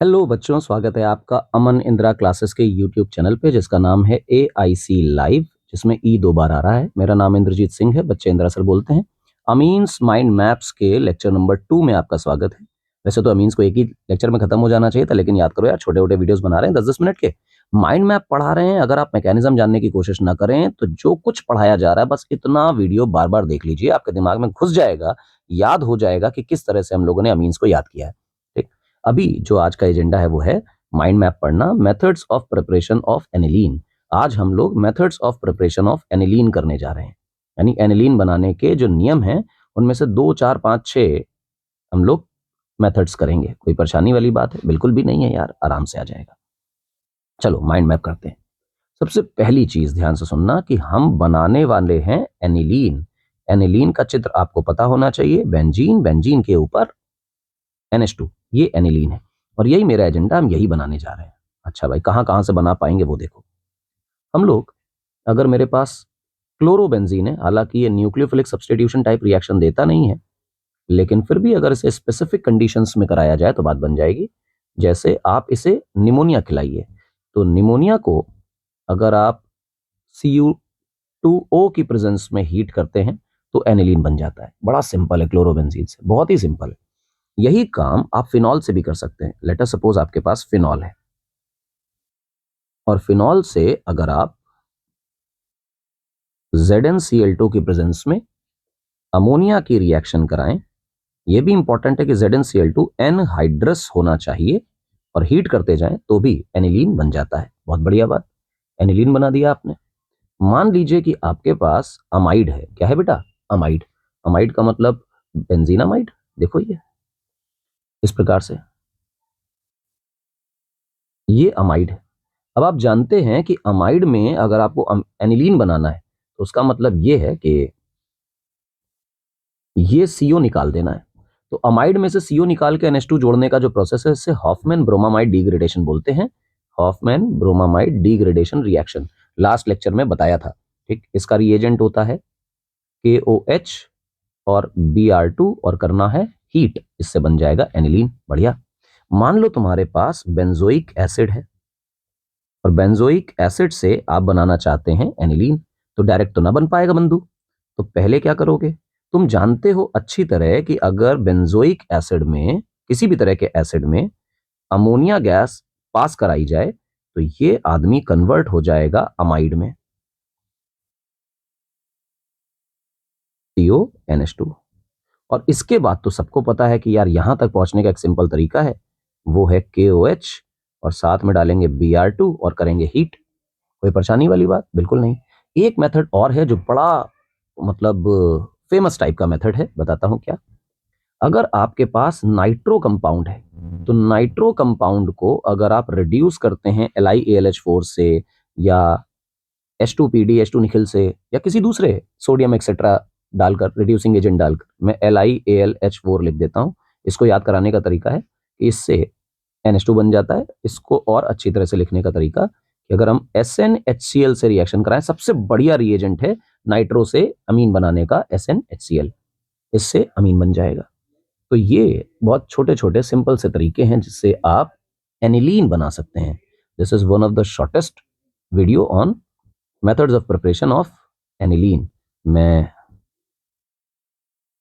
Hello बच्चों, स्वागत है आपका अमन इंदिरा क्लासेस के यूट्यूब चैनल पे जिसका नाम है AIC लाइव, जिसमें ई 2 बार आ रहा है। मेरा नाम इंद्रजीत सिंह है, बच्चे इंदिरा सर बोलते हैं। अमीन्स माइंड मैप्स के लेक्चर नंबर 2 में आपका स्वागत है। वैसे तो अमीन्स को एक ही लेक्चर में खत्म हो जाना चाहिए था, लेकिन याद करो यार, छोटे छोटे वीडियोस बना रहे हैं 10-10 मिनट के, माइंड मैप पढ़ा रहे हैं। अगर आप मैकेनिज्म जानने की कोशिश ना करें तो जो कुछ पढ़ाया जा रहा है बस इतना वीडियो बार बार देख लीजिए, आपके दिमाग में घुस जाएगा, याद हो जाएगा कि किस तरह से हम लोगों ने अमीन्स को याद किया है। ठीक, अभी जो आज का एजेंडा है वो है माइंड मैप पढ़ना, methods of preparation of aniline. आज हम लोग methods of preparation of aniline करने जा रहे हैं, यानी एनिलीन बनाने के जो नियम हैं उनमें से 2, 4, 5, 6 हम लोग मेथड्स करेंगे। कोई परेशानी वाली बात है? बिल्कुल भी नहीं है यार, आराम से आ जाएगा। चलो माइंड मैप करते हैं। सबसे पहली चीज ध्यान से सुनना कि हम बनाने वाले हैं एनिलीन। एनिलीन का चित्र आपको पता होना चाहिए, बेंजीन, बेंजीन के ऊपर NH2, ये एनिलीन है और यही मेरा एजेंडा, हम यही बनाने जा रहे हैं। अच्छा भाई, कहाँ कहाँ से बना पाएंगे वो देखो। हम लोग, अगर मेरे पास क्लोरोबेंजीन है, हालांकि ये न्यूक्लियोफिलिक सब्स्टिट्यूशन टाइप रिएक्शन देता नहीं है, लेकिन फिर भी अगर इसे स्पेसिफिक कंडीशंस में कराया जाए तो बात बन जाएगी। जैसे आप इसे निमोनिया खिलाइए, तो निमोनिया को अगर आप Cu2O की प्रेजेंस में हीट करते हैं तो एनिलीन बन जाता है। बड़ा सिंपल है, क्लोरोबेंजीन से बहुत ही सिंपल है। यही काम आप फिनॉल से भी कर सकते हैं। लेट अस सपोज आपके पास फिनॉल है और फिनॉल से अगर आप ZnCl2 की प्रेजेंस में अमोनिया की रिएक्शन कराएं, यह भी इंपॉर्टेंट है कि ZnCl2 एनहाइड्रस होना चाहिए और हीट करते जाएं तो भी एनिलीन बन जाता है। बहुत बढ़िया बात, एनिलीन बना दिया आपने। मान लीजिए कि आपके पास अमाइड है। क्या है बेटा? अमाइड। अमाइड का मतलब बेंजीनामाइड। देखो ये इस प्रकार से, ये अमाइड है। अब आप जानते हैं कि अमाइड में अगर आपको एनिलीन बनाना है तो उसका मतलब ये है कि ये CO निकाल देना है। तो अमाइड में से CO निकाल के NH2 जोड़ने का जो प्रोसेस है, इससे हॉफमैन ब्रोमामाइड डिग्रेडेशन बोलते हैं। Hofmann bromamide degradation reaction last lecture में बताया था। ठीक, इसका रिएजेंट होता है KOH और Br2 और करना है हीट, इससे बन जाएगा एनिलीन। बढ़िया। मान लो तुम्हारे पास बेंजोइक एसिड है और बेंजोइक एसिड से आप बनाना चाहते हैं एनिलीन, तो डायरेक्ट तो ना बन पाएगा बंधु। तो पहले क्या करोगे? तुम जानते हो अच्छी तरह कि अगर बेंजोइक एसिड में, किसी भी तरह के एसिड में अमोनिया गैस पास कराई जाए तो ये आदमी कन्वर्ट हो जाएगा अमाइड में, CONH2। और इसके बाद तो सबको पता है कि यार यहां तक पहुंचने का एक सिंपल तरीका है, वो है KOH और साथ में डालेंगे Br2 और करेंगे हीट। कोई परेशानी वाली बात बिल्कुल नहीं। एक मेथड और है जो बड़ा मतलब फेमस टाइप का मेथड है, बताता हूं क्या। अगर आपके पास नाइट्रो कंपाउंड है तो नाइट्रो कंपाउंड को अगर आप रिड्यूस करते हैं LiAlH4 से या H2PD H2 निखिल से या किसी दूसरे सोडियम एक्सेट्रा डालकर, रिड्यूसिंग एजेंट डालकर, मैं LiAlH4 लिख देता हूं। इसको याद कराने का तरीका है कि इससे NH2 बन जाता है। इसको और अच्छी तरह से लिखने का तरीका कि अगर हम SnHCl से रिएक्शन कराएं, सबसे बढ़िया रिएजेंट है नाइट्रो से अमीन बनाने का SnHCl, इससे अमीन बन जाएगा। तो ये बहुत छोटे छोटे सिंपल से तरीके हैं जिससे आप एनिलीन बना सकते हैं। This is one of the shortest video on methods of preparation of aniline. मैं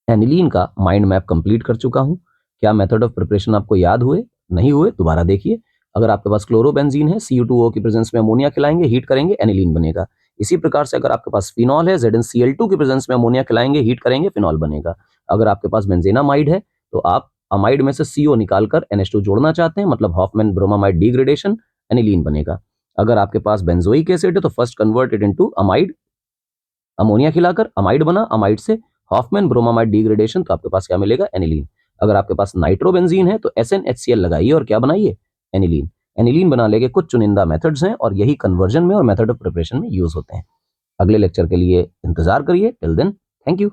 एनिलीन का माइंड मैप कंप्लीट कर चुका हूं। क्या मेथड ऑफ प्रिपरेशन आपको याद हुए? नहीं हुए दोबारा देखिए। अगर आपके पास क्लोरोबेंजीन है, Cu2O की प्रेजेंस में अमोनिया खिलाएंगे, हीट करेंगे, एनिलीन बनेगा। इसी प्रकार से अगर आपके पास फिनॉल है, ZnCl2 की प्रेजेंस में अमोनिया खिलाएंगे, हीट करेंगे, फिनॉल बनेगा। अगर आपके पास बेंजेनामाइड है तो आप अमाइड में से CO निकालकर NH2 जोड़ना चाहते हैं, मतलब हॉफमैन ब्रोमामाइड डिग्रेडेशन, एनिलीन बनेगा। अगर आपके पास बेंजोइक एसिड है तो first convert it into amide, ammonia खिलाकर अमाइड बना, अमाइड से हॉफमैन ब्रोमामाइड डिग्रेडेशन, तो आपके पास क्या मिलेगा? एनिलीन। अगर आपके पास नाइट्रोबेंजीन है तो SnHCl लगाइए और क्या बनाइए? एनिलीन। एनिलीन बनाने के कुछ चुनिंदा मेथड्स हैं और यही कन्वर्जन में और मेथड ऑफ प्रिपरेशन में यूज होते हैं। अगले लेक्चर के लिए इंतजार करिए। Till then, thank you.